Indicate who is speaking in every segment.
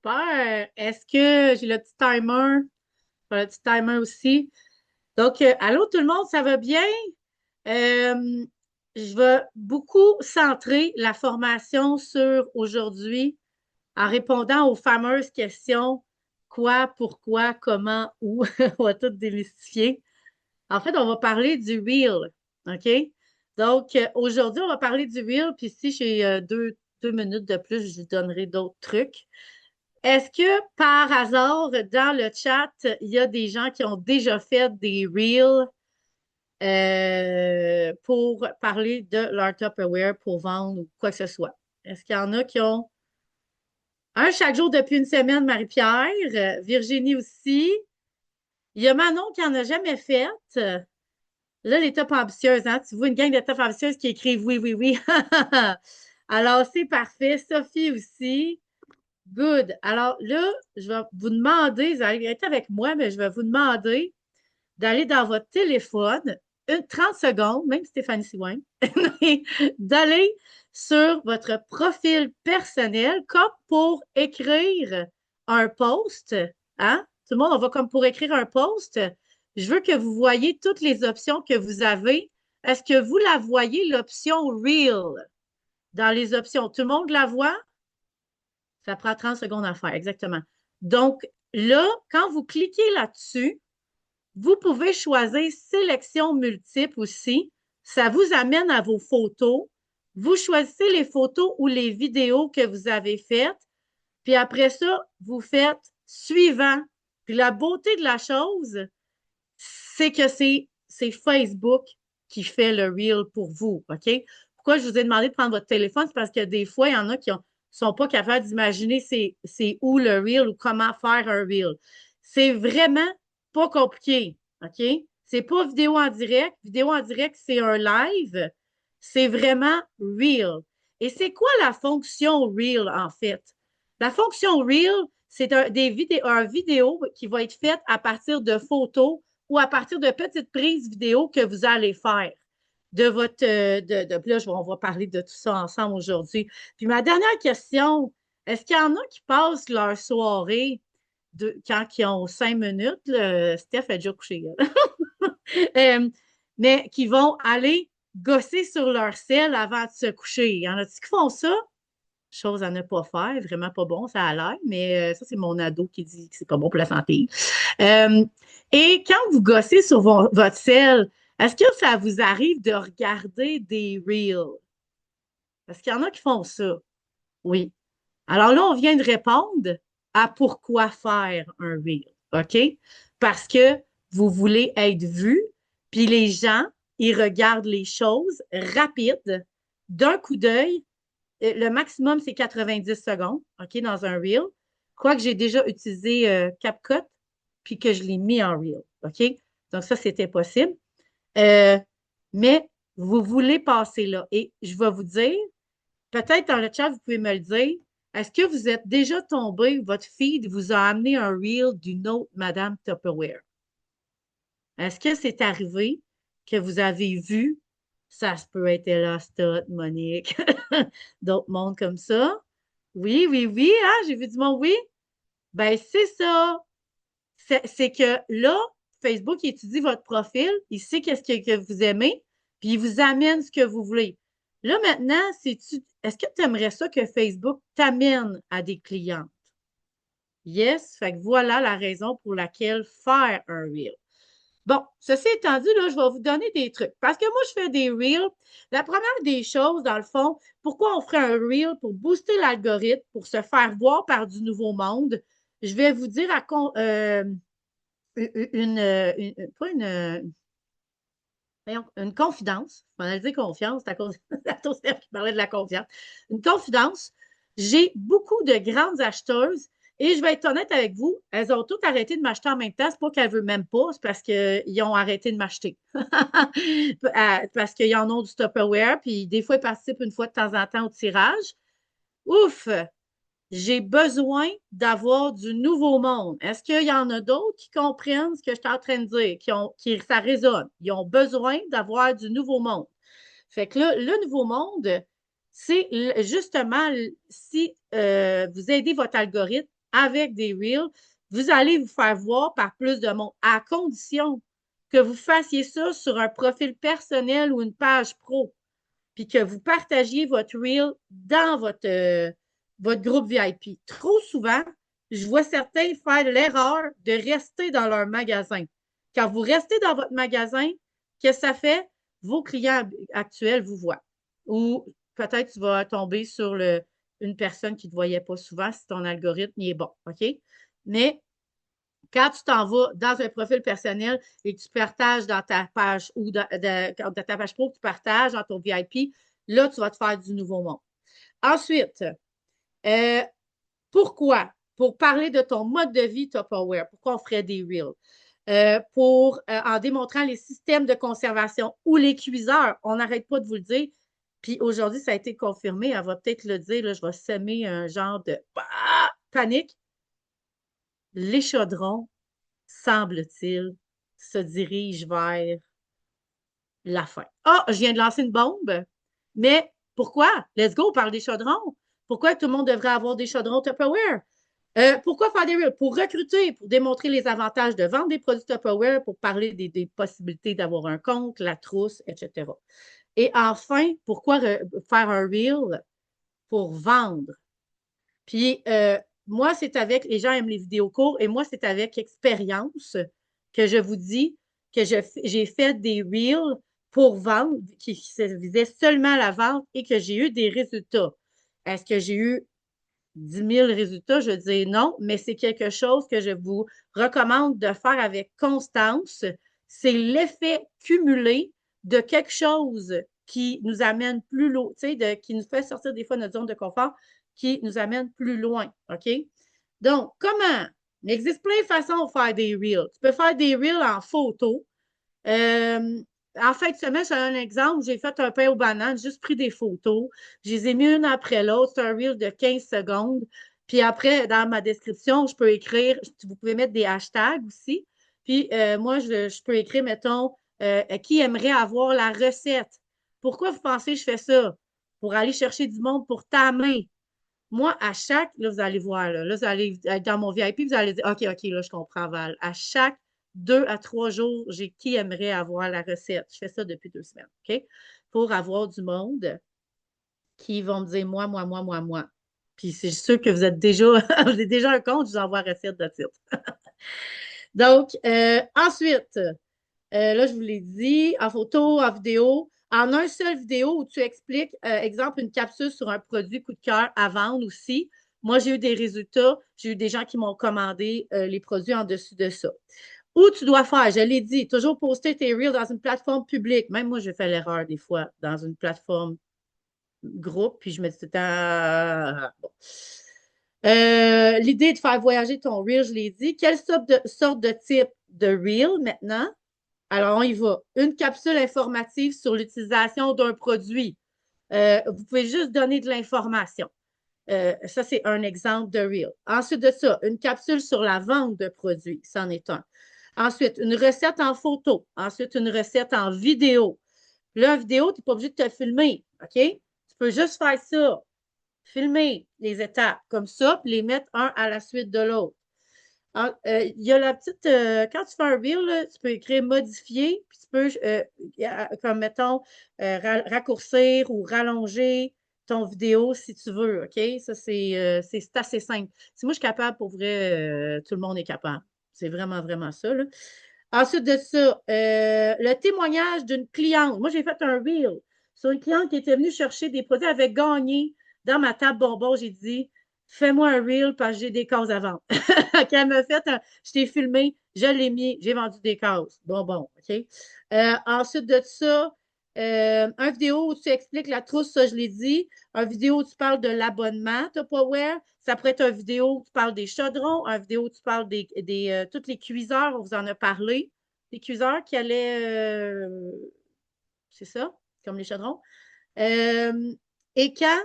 Speaker 1: Super. Est-ce que j'ai le petit timer? Le petit timer aussi. Donc, allô tout le monde, ça va bien? Euh, je vais beaucoup centrer la formation sur aujourd'hui en répondant aux fameuses questions quoi, pourquoi, comment, où. On va tout démystifier. En fait, on va parler du Reel. OK? Donc, aujourd'hui, on va parler du Reel. Puis si j'ai deux minutes de plus, je vous donnerai d'autres trucs. Est-ce que par hasard, dans le chat, il y a des gens qui ont déjà fait des reels pour parler de leur Tupperware pour vendre ou quoi que ce soit? Est-ce qu'il y en a qui ont un chaque jour depuis une semaine, Marie-Pierre, Virginie aussi. Il y a Manon qui n'en a jamais fait. Là, les top ambitieuses, hein? Tu vois une gang de top ambitieuses qui écrivent oui, oui, oui. Alors, c'est parfait. Sophie aussi. Good. Alors là, je vais vous demander, vous allez être avec moi, mais je vais vous demander d'aller dans votre téléphone, 30 secondes, même Stéphanie Sigouin, d'aller sur votre profil personnel comme pour écrire un post. Hein? Tout le monde, on va comme pour écrire un post. Je veux que vous voyez toutes les options que vous avez. Est-ce que vous la voyez, l'option Reel, dans les options? Tout le monde la voit? Ça prend 30 secondes à faire, exactement. Donc, là, quand vous cliquez là-dessus, vous pouvez choisir sélection multiple aussi. Ça vous amène à vos photos. Vous choisissez les photos ou les vidéos que vous avez faites. Puis après ça, vous faites suivant. Puis la beauté de la chose, c'est que c'est Facebook qui fait le reel pour vous. OK? Pourquoi je vous ai demandé de prendre votre téléphone? C'est parce que des fois, il y en a qui sont pas capables d'imaginer c'est où le reel ou comment faire un reel. C'est vraiment pas compliqué. OK? C'est pas vidéo en direct. Vidéo en direct, c'est un live. C'est vraiment reel. Et c'est quoi la fonction reel, en fait? La fonction reel, c'est un vidéo qui va être faite à partir de photos ou à partir de petites prises vidéo que vous allez faire de votre. Là, on va parler de tout ça ensemble aujourd'hui. Puis ma dernière question, est-ce qu'il y en a qui passent leur soirée quand ils ont 5 minutes? Steph a déjà couché. euh, mais qui vont aller gosser sur leur selle avant de se coucher. Il y en a qui font ça? Chose à ne pas faire, vraiment pas bon, ça a l'air, mais ça, c'est mon ado qui dit que c'est pas bon pour la santé. Euh, et quand vous gossez sur votre selle, est-ce que ça vous arrive de regarder des reels? Est-ce qu'il y en a qui font ça? Oui. Alors là, on vient de répondre à pourquoi faire un reel, OK? Parce que vous voulez être vu, puis les gens, ils regardent les choses rapides, d'un coup d'œil. Le maximum, c'est 90 secondes, OK, dans un reel. Quoique j'ai déjà utilisé CapCut, puis que je l'ai mis en reel, OK? Donc ça, c'était possible. Euh, mais vous voulez passer là. Et je vais vous dire, peut-être dans le chat, vous pouvez me le dire, est-ce que vous êtes déjà tombé, votre feed vous a amené un reel d'une autre Madame Tupperware? Est-ce que c'est arrivé que vous avez vu, ça se peut être Ella Stott, Monique, d'autres mondes comme ça? Oui, oui, oui, hein, j'ai vu du monde, oui. Ben, c'est ça. C'est que là, Facebook il étudie votre profil, il sait qu'est-ce que vous aimez, puis il vous amène ce que vous voulez. Là, maintenant, est-ce que tu aimerais ça que Facebook t'amène à des clients? Yes, fait que voilà la raison pour laquelle faire un reel. Bon, ceci étant dit, là, je vais vous donner des trucs. Parce que moi, je fais des reels. La première des choses, dans le fond, pourquoi on ferait un reel pour booster l'algorithme, pour se faire voir par du nouveau monde? Je vais vous dire pas une confidence. On a dit confiance, c'est à cause de Steph qui parlait de la confiance. Une confidence. J'ai beaucoup de grandes acheteuses et je vais être honnête avec vous, elles ont toutes arrêté de m'acheter en même temps. C'est pas qu'elles ne veulent même pas, c'est parce qu'ils ont arrêté de m'acheter. Parce qu'ils en ont du Tupperware, puis des fois, ils participent une fois de temps en temps au tirage. Ouf! J'ai besoin d'avoir du nouveau monde. Est-ce qu'il y en a d'autres qui comprennent ce que je suis en train de dire, ça résonne? Ils ont besoin d'avoir du nouveau monde. Fait que là, le nouveau monde, c'est justement si vous aidez votre algorithme avec des Reels, vous allez vous faire voir par plus de monde, à condition que vous fassiez ça sur un profil personnel ou une page pro, puis que vous partagiez votre Reel dans votre groupe VIP. Trop souvent, je vois certains faire l'erreur de rester dans leur magasin. Quand vous restez dans votre magasin, qu'est-ce que ça fait? Vos clients actuels vous voient. Ou peut-être tu vas tomber sur une personne qui ne te voyait pas souvent si ton algorithme est bon. OK? Mais quand tu t'en vas dans un profil personnel et que tu partages dans ta page ou dans ta page pro, que tu partages dans ton VIP, là, tu vas te faire du nouveau monde. Ensuite, euh, pourquoi? Pour parler de ton mode de vie Tupperware. Pourquoi on ferait des reels? En démontrant les systèmes de conservation ou les cuiseurs. On n'arrête pas de vous le dire. Puis aujourd'hui, ça a été confirmé. Elle va peut-être le dire. Là, je vais semer un genre de panique. Les chaudrons, semble-t-il, se dirigent vers la fin. Ah, je viens de lancer une bombe. Mais pourquoi? Let's go, on parle des chaudrons. Pourquoi tout le monde devrait avoir des chaudrons Tupperware? Pourquoi faire des reels? Pour recruter, pour démontrer les avantages de vendre des produits Tupperware, pour parler des possibilités d'avoir un compte, la trousse, etc. Et enfin, pourquoi faire un reel? Pour vendre. Puis, moi, c'est avec, les gens aiment les vidéos courtes, et moi, c'est avec expérience que je vous dis que j'ai fait des reels pour vendre, qui se visaient seulement à la vente et que j'ai eu des résultats. Est-ce que j'ai eu 10 000 résultats? Je dis non, mais c'est quelque chose que je vous recommande de faire avec constance. C'est l'effet cumulé de quelque chose qui nous amène plus loin, qui nous fait sortir des fois de notre zone de confort, qui nous amène plus loin. OK? Donc, comment? Il existe plein de façons de faire des reels. Tu peux faire des reels en photo. En fin de semaine, je te donne un exemple. J'ai fait un pain aux bananes, juste pris des photos. Je les ai mis une après l'autre. C'est un reel de 15 secondes. Puis après, dans ma description, je peux écrire, vous pouvez mettre des hashtags aussi. Puis moi, je peux écrire, mettons, qui aimerait avoir la recette. Pourquoi vous pensez que je fais ça? Pour aller chercher du monde pour ta main. Moi, à chaque, là, vous allez voir, là, vous allez être dans mon VIP, vous allez dire, OK, OK, là, je comprends, Val. À chaque 2 à 3 jours, j'ai qui aimerait avoir la recette. Je fais ça depuis 2 semaines, OK? Pour avoir du monde qui vont me dire moi, moi, moi, moi, moi. Puis c'est sûr que vous êtes déjà, vous avez déjà un compte, je vous envoie la recette de titre. Donc, ensuite, là, je vous l'ai dit, en photo, en vidéo, en un seul vidéo où tu expliques, exemple, une capsule sur un produit coup de cœur à vendre aussi. Moi, j'ai eu des résultats. J'ai eu des gens qui m'ont commandé les produits en dessus de ça. Où tu dois faire, je l'ai dit, toujours poster tes reels dans une plateforme publique. Même moi, je fais l'erreur des fois dans une plateforme groupe, puis je me dis tout le temps, bon. L'idée de faire voyager ton reel, je l'ai dit. Quelle sorte de type de reel maintenant? Alors, on y va. Une capsule informative sur l'utilisation d'un produit. Vous pouvez juste donner de l'information. Ça, c'est un exemple de reel. Ensuite de ça, une capsule sur la vente de produits. C'en est un. Ensuite, une recette en photo. Ensuite, une recette en vidéo. Là, en vidéo, tu n'es pas obligé de te filmer. OK? Tu peux juste faire ça. Filmer les étapes comme ça, puis les mettre un à la suite de l'autre. Il y a la petite. Quand tu fais un reel, là, tu peux écrire modifier, puis tu peux, comme mettons, raccourcir ou rallonger ton vidéo si tu veux. OK? Ça, c'est assez simple. Si moi, je suis capable, pour vrai, tout le monde est capable. C'est vraiment, vraiment ça, là. Ensuite de ça, le témoignage d'une cliente. Moi, j'ai fait un reel sur une cliente qui était venue chercher des produits, elle avait gagné dans ma table bonbon. J'ai dit, fais-moi un reel parce que j'ai des cases à vendre. Qu'elle m'a fait, je t'ai filmé, je l'ai mis, j'ai vendu des cases. Bonbon, OK? Ensuite de ça, un vidéo où tu expliques la trousse, ça, je l'ai dit. Un vidéo où tu parles de l'abonnement Tupperware. Ça pourrait être une vidéo où tu parles des chaudrons, une vidéo où tu parles tous les cuiseurs, on vous en a parlé. Les cuiseurs qui allaient, c'est ça, comme les chaudrons. Et quand?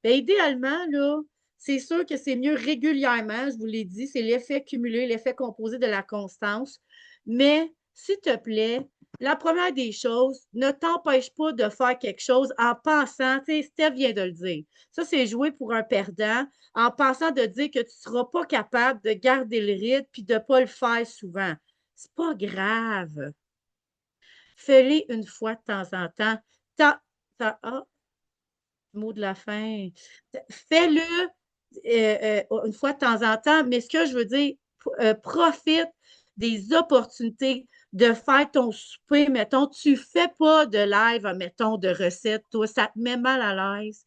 Speaker 1: Bien, idéalement, là, c'est sûr que c'est mieux régulièrement, je vous l'ai dit, c'est l'effet cumulé, l'effet composé de la constance. Mais, s'il te plaît, La première des choses, ne t'empêche pas de faire quelque chose en pensant, tu sais, Steph vient de le dire. Ça, c'est jouer pour un perdant en pensant de dire que tu ne seras pas capable de garder le rythme puis de ne pas le faire souvent. C'est pas grave. Fais-le une fois de temps en temps. Ah, mot de la fin. Fais-le une fois de temps en temps, mais ce que je veux dire, profite des opportunités de faire ton souper, mettons, tu fais pas de live, mettons, de recette, toi, ça te met mal à l'aise,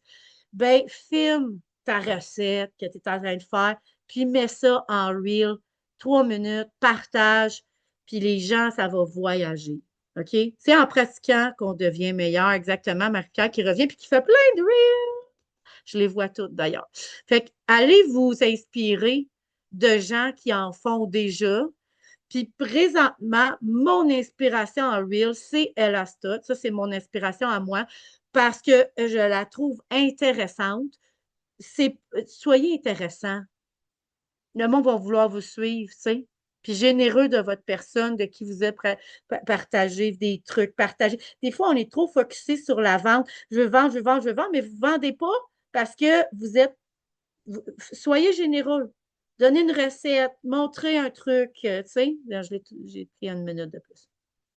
Speaker 1: ben, filme ta recette que tu es en train de faire, puis mets ça en reel, 3 minutes, partage, puis les gens, ça va voyager. OK? C'est en pratiquant qu'on devient meilleur, exactement. Marie-Pierre qui revient puis qui fait plein de reels. Je les vois toutes d'ailleurs. Fait que allez vous inspirer de gens qui en font déjà. Puis présentement, mon inspiration en Reel, c'est Ella Stott. Ça, c'est mon inspiration à moi parce que je la trouve intéressante. Soyez intéressant. Le monde va vouloir vous suivre, tu sais. Puis généreux de votre personne, de qui vous êtes, partager des trucs, partager. Des fois, on est trop focusé sur la vente. Je veux vendre, je veux vendre, je veux vendre, mais vous ne vendez pas parce que vous êtes. Soyez généreux. Donnez une recette, montrez un truc, tu sais. J'ai pris 1 minute de plus.